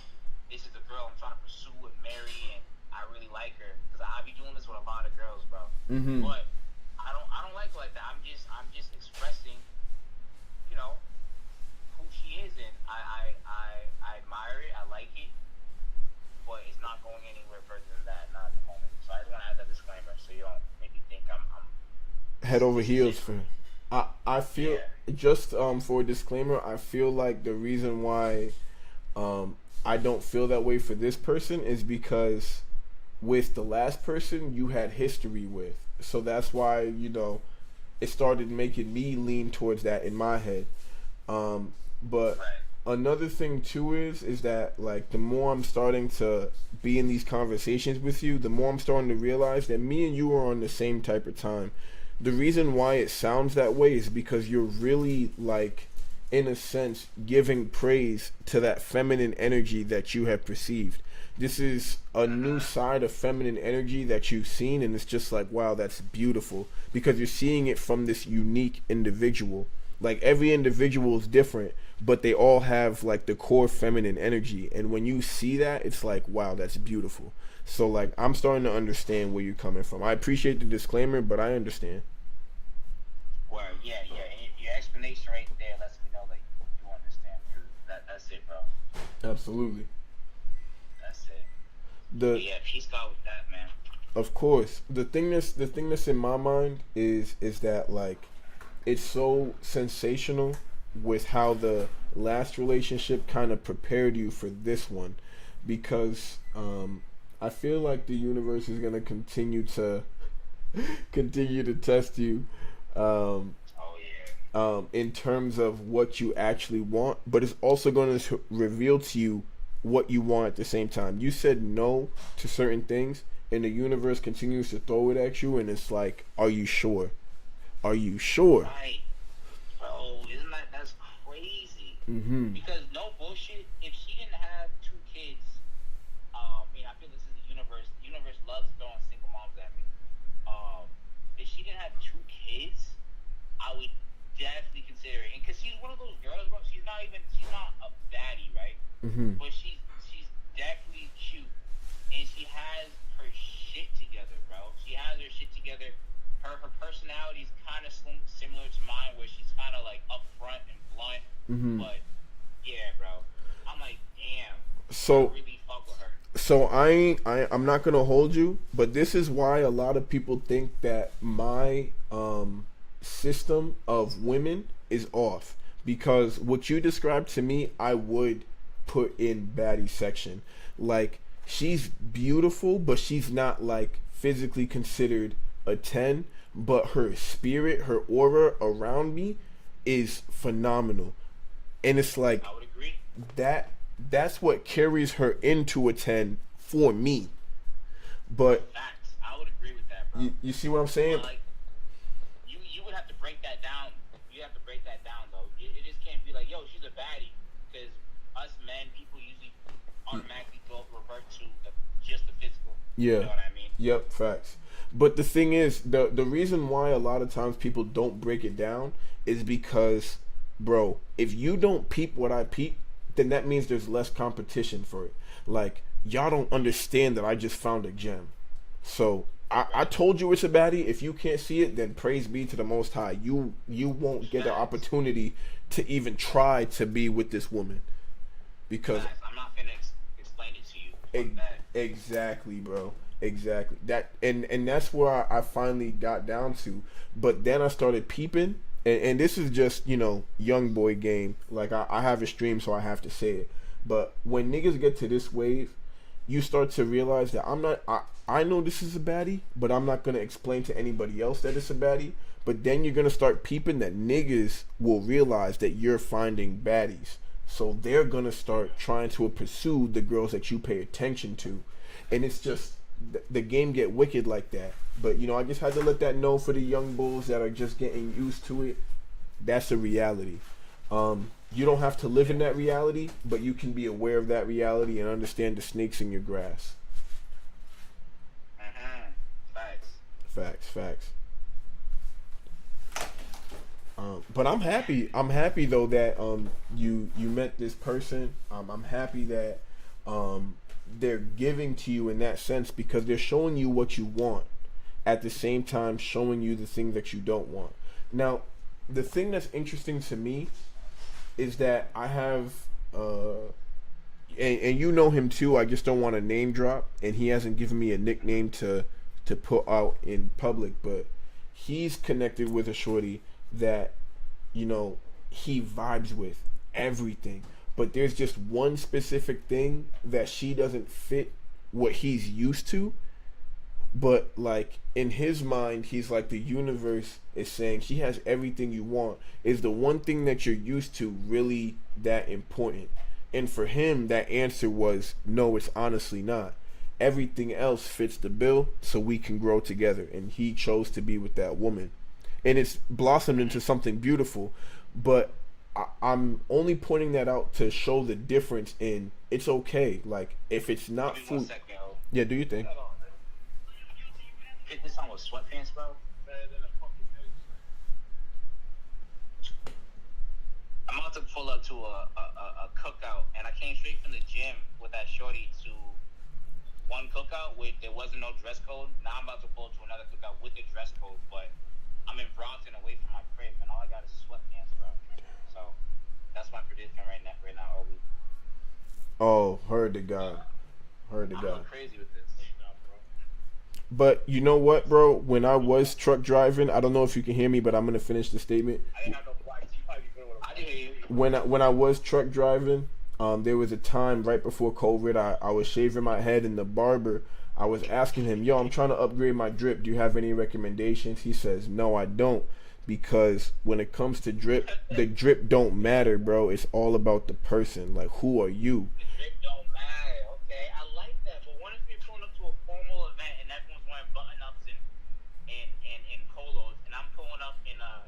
this is the girl I'm trying to pursue and marry, and I really like her because I be doing this with a lot of girls, bro. But I don't like her like that. I'm just expressing, who she is, and I admire it. I like it, but it's not going anywhere further than that, not at the moment. So I just want to add that disclaimer so you don't maybe think I'm head over heels for I feel just for a disclaimer, I feel like the reason why I don't feel that way for this person is because with the last person you had history with, so that's why it started making me lean towards that in my head. But another thing too is that like the more I'm starting to be in these conversations with you, the more I'm starting to realize that me and you are on the same type of time. The reason why it sounds that way is because you're really like, in a sense, giving praise to that feminine energy that you have perceived. This is a new side of feminine energy that you've seen, and it's just like, wow, that's beautiful, because you're seeing it from this unique individual. Like every individual is different, but they all have like the core feminine energy, and when you see that, it's like, wow, that's beautiful. So like I'm starting to understand where you're coming from. I appreciate the disclaimer, but I understand. Word, yeah. And your explanation right there lets me know that you understand. That's it, bro. Absolutely. That's it. Yeah, peace God with that, man. Of course, the thing that's in my mind is that like it's so sensational with how the last relationship kind of prepared you for this one, because I feel like the universe is gonna continue to test you, um, Oh yeah. in terms of what you actually want, but it's also going to reveal to you what you want at the same time. You said no to certain things, and the universe continues to throw it at you, and it's like, are you sure? Are you sure? Right, bro. Isn't that's crazy? Mm-hmm. Because no bullshit. If she didn't have two kids, I feel this is the universe. The universe loves throwing single moms at me. Um, if she didn't have two kids, I would definitely consider it. And because she's one of those girls, bro. She's not a baddie, right? Mm-hmm. But she's definitely cute, and she has her shit together, bro. She has her shit together. Her personality is kind of similar to mine, where she's kind of like upfront and blunt. Mm-hmm. But yeah, bro, I'm like, damn, I So really fuck with her. I'm not gonna hold you, but this is why a lot of people think that my system of women is off, because what you described to me, I would put in baddie section. Like, she's beautiful, but she's not like physically considered a 10, but her spirit, her aura around me is phenomenal. And it's like I would agree. that that's what carries her into a 10 for me. But Facts. I would agree with that, bro. you see what I'm saying? But like, you would have to break that down. You have to break that down, though. It just can't be like, yo, she's a baddie, because us men, people usually automatically go revert to just the physical. You Yeah. know what I mean? Yep, facts. But the thing is, the reason why a lot of times people don't break it down is because, bro, if you don't peep what I peep, then that means there's less competition for it. Like, y'all don't understand that I just found a gem. So I told you it's a baddie. If you can't see it, then praise be to the Most High. You won't get the Facts. opportunity to even try to be with this woman, because Facts. I'm not finna explain it to you. Fuck E- that. exactly, bro. Exactly. That and that's where I finally got down to. But then I started peeping, and this is just young boy game. Like I have a stream, so I have to say it. But when niggas get to this wave, you start to realize that I'm not. I know this is a baddie, but I'm not gonna explain to anybody else that it's a baddie. But then you're gonna start peeping that niggas will realize that you're finding baddies. So they're gonna start trying to pursue the girls that you pay attention to, and it's just the game get wicked like that. But I just had to let that know for the young bulls that are just getting used to it. That's a reality. You don't have to live in that reality, but you can be aware of that reality and understand the snakes in your grass. Facts. Facts, facts. But I'm happy. I'm happy though that you met this person. I'm happy that they're giving to you in that sense, because they're showing you what you want, at the same time showing you the thing that you don't want. Now, the thing that's interesting to me is that I have and you know him too. I just don't want to name drop, and he hasn't given me a nickname to put out in public, but he's connected with a shorty that he vibes with everything, but there's just one specific thing that she doesn't fit what he's used to. But like in his mind, he's like, the universe is saying she has everything you want. Is the one thing that you're used to really that important? And for him, that answer was no, it's honestly not. Everything else fits the bill, so we can grow together. And he chose to be with that woman, and it's blossomed into something beautiful. But I'm only pointing that out to show the difference in it's okay. Like, if it's Give not me one food, second, yo. yeah, do you think? Fit this on with sweatpants, bro. I'm about to pull up to a cookout, and I came straight from the gym with that shorty to one cookout where there wasn't no dress code. Now I'm about to pull to another cookout with a dress code, but I'm in Brompton away from my crib, and all I got is sweatpants, bro. So that's my predicament right now, Obi. Oh, heard to God. Heard to I'm God. going crazy with this. But you know what, bro? When I was truck driving, I don't know if you can hear me, but I'm gonna finish the statement. I didn't have no flights. You probably good with I didn't hear you. When I was truck driving, there was a time right before COVID. I was shaving my head, and the barber, I was asking him, "Yo, I'm trying to upgrade my drip. Do you have any recommendations?" He says, "No, I don't, because when it comes to drip, the drip don't matter, bro. It's all about the person. Like, who are you?" The drip don't matter. Okay, I like that. But what if you're pulling up to a formal event and everyone's wearing button ups and polos, and I'm pulling up in a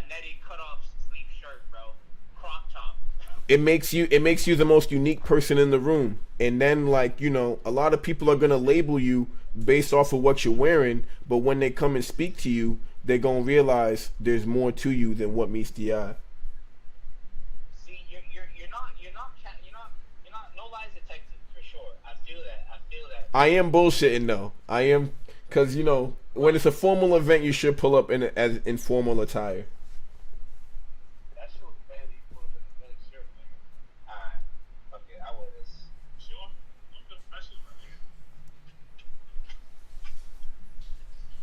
netted cut off sleeve shirt, bro, crop top. It makes you the most unique person in the room. And then, like, a lot of people are gonna label you based off of what you're wearing, but when they come and speak to you, they're gonna realize there's more to you than what meets the eye. See, you're not no lies detected for sure. I feel that. I feel that. I am bullshitting though. I am, because when it's a formal event, you should pull up as informal attire. That shit was barely full of a good shirt, nigga. Alright. Okay, I wear this. Sure? I'm professional, nigga.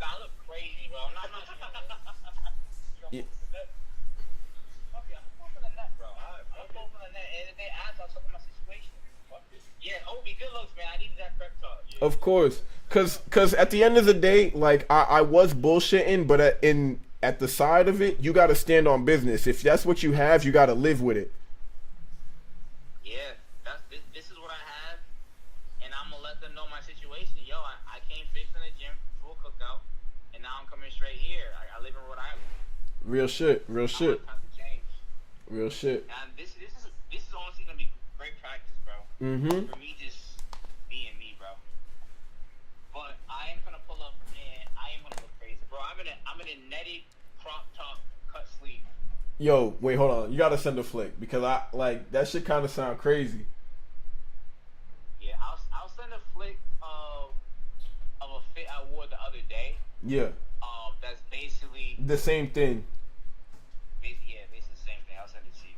I look crazy, bro. I'm not Yeah. Okay, I'm going for the net, bro. I'm going for the net. And if they ask, I'll talk about my situation. Yeah, Obi, good looks, man. I needed that prep talk. Yeah. Of course, cause at the end of the day, like I was bullshitting, but at the side of it, you got to stand on business. If that's what you have, you got to live with it. Yeah, this is what I have, and I'm gonna let them know my situation. Yo, I came fixed in the gym, full cookout, and now I'm coming straight here. I live in Rhode Island. Real shit, real shit, Time to change. real shit. And this is honestly gonna be great practice, bro. Mm-hmm. For me, just being me, bro. But I am gonna pull up, and I am gonna look crazy, bro. I'm in a netted crop top cut sleeve. Yo, wait, hold on. You gotta send a flick because I like that shit. Kind of sound crazy. Yeah, I'll send a flick of a fit I wore the other day. Yeah, That's basically the same thing. basically the same thing. I'll send it to you.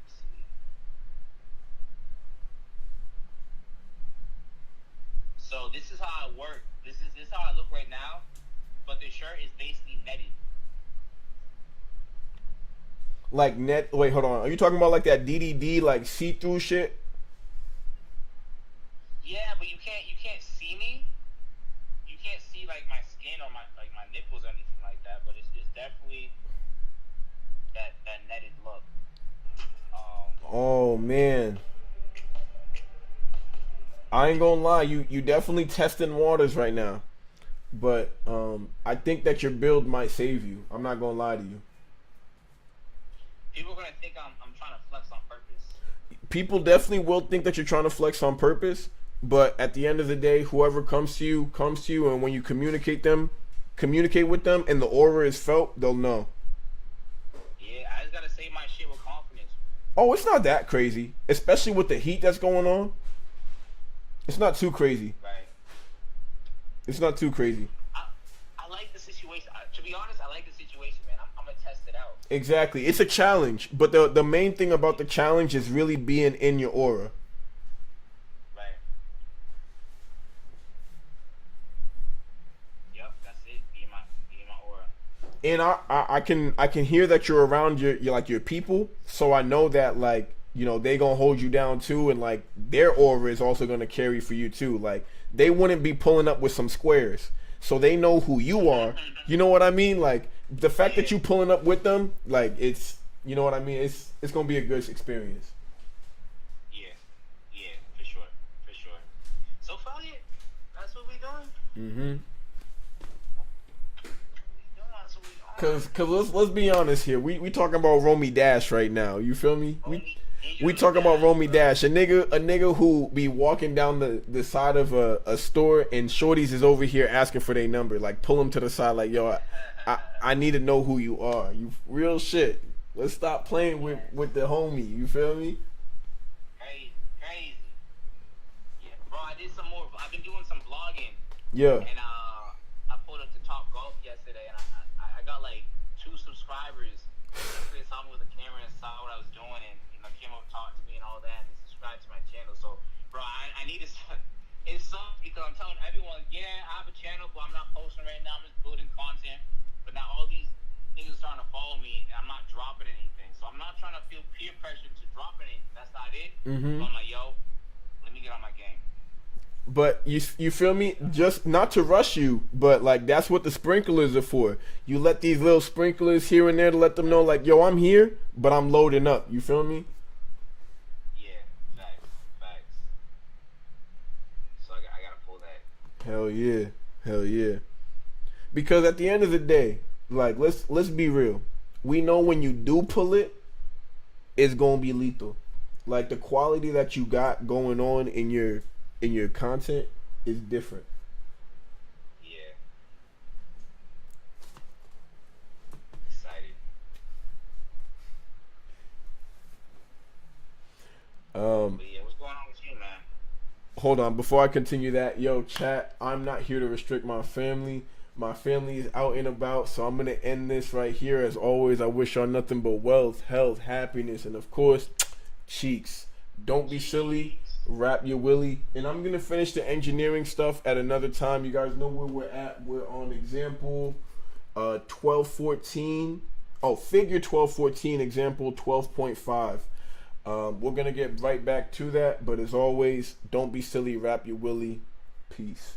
Let's see. So this is how I work. This is how I look right now. But the shirt is basically netted. Like net. Wait, hold on. Are you talking about like that DDD like see through shit? Yeah, but you can't see me. You can't see like my skin or my nipples or anything like that. But it's definitely that netted look. Oh man, I ain't gonna lie. You definitely testing waters right now, but I think that your build might save you. I'm not gonna lie to you. People are gonna think I'm trying to flex on purpose. People definitely will think that you're trying to flex on purpose, but at the end of the day, whoever comes to you, and when you communicate with them, and the aura is felt, they'll know. Yeah, I just gotta say my shit with confidence. Oh, it's not that crazy, especially with the heat that's going on. It's not too crazy. Right. It's not too crazy. I like the situation. To be honest, I like the situation, man. I'm gonna test it out. Exactly. It's a challenge, but the main thing about the challenge is really being in your aura. Right. Yep, that's it. Be in my aura. And I can hear that you're around your people, so I know that like they gonna hold you down too, and like their aura is also gonna carry for you too. Like they wouldn't be pulling up with some squares, so they know who you are. You know what I mean? Like the fact that you pulling up with them, like it's what I mean. It's gonna be a good experience. Yeah, for sure. So far, yeah, that's what we doing. Mm-hmm. That's what we doing. Cause let's be honest here. We talking about Romy Dash right now. You feel me? We talk about Romy Dash, a nigga who be walking down the side of a store and shorties is over here asking for their number. Like pull him to the side, like yo, I need to know who you are. You real shit. Let's stop playing with the homie. You feel me? Crazy. Yeah, bro. I did some more. I've been doing some vlogging. Yeah. And I pulled up to Top Golf yesterday, and I got like 2 subscribers They saw me with a camera and saw what I was doing, and came up, talked to me and all that, and subscribed to my channel. So, bro, I need to. It sucks because I'm telling everyone, yeah, I have a channel, but I'm not posting right now. I'm just building content. But now all these niggas are starting to follow me, and I'm not dropping anything. So I'm not trying to feel peer pressure to drop anything. That's not it. So I'm like, yo, let me get on my game. But you feel me? Just not to rush you, but like that's what the sprinklers are for. You let these little sprinklers here and there to let them know, like, yo, I'm here, but I'm loading up. You feel me? Yeah, facts. So I gotta pull that. Hell yeah. Because at the end of the day, like let's be real. We know when you do pull it, it's gonna be lethal. Like the quality that you got going on in your content is different. Yeah. Excited. But yeah, what's going on with you, man? Hold on, before I continue that, yo, chat, I'm not here to restrict my family. My family is out and about, so I'm gonna end this right here. As always, I wish y'all nothing but wealth, health, happiness, and of course, cheeks. Don't be silly. Wrap your willy. And I'm gonna finish the engineering stuff at another time. You guys know where we're at. We're on example 1214. Oh, figure 1214, example 12.5. We're gonna get right back to that, but as always, don't be silly. Wrap your willy. Peace.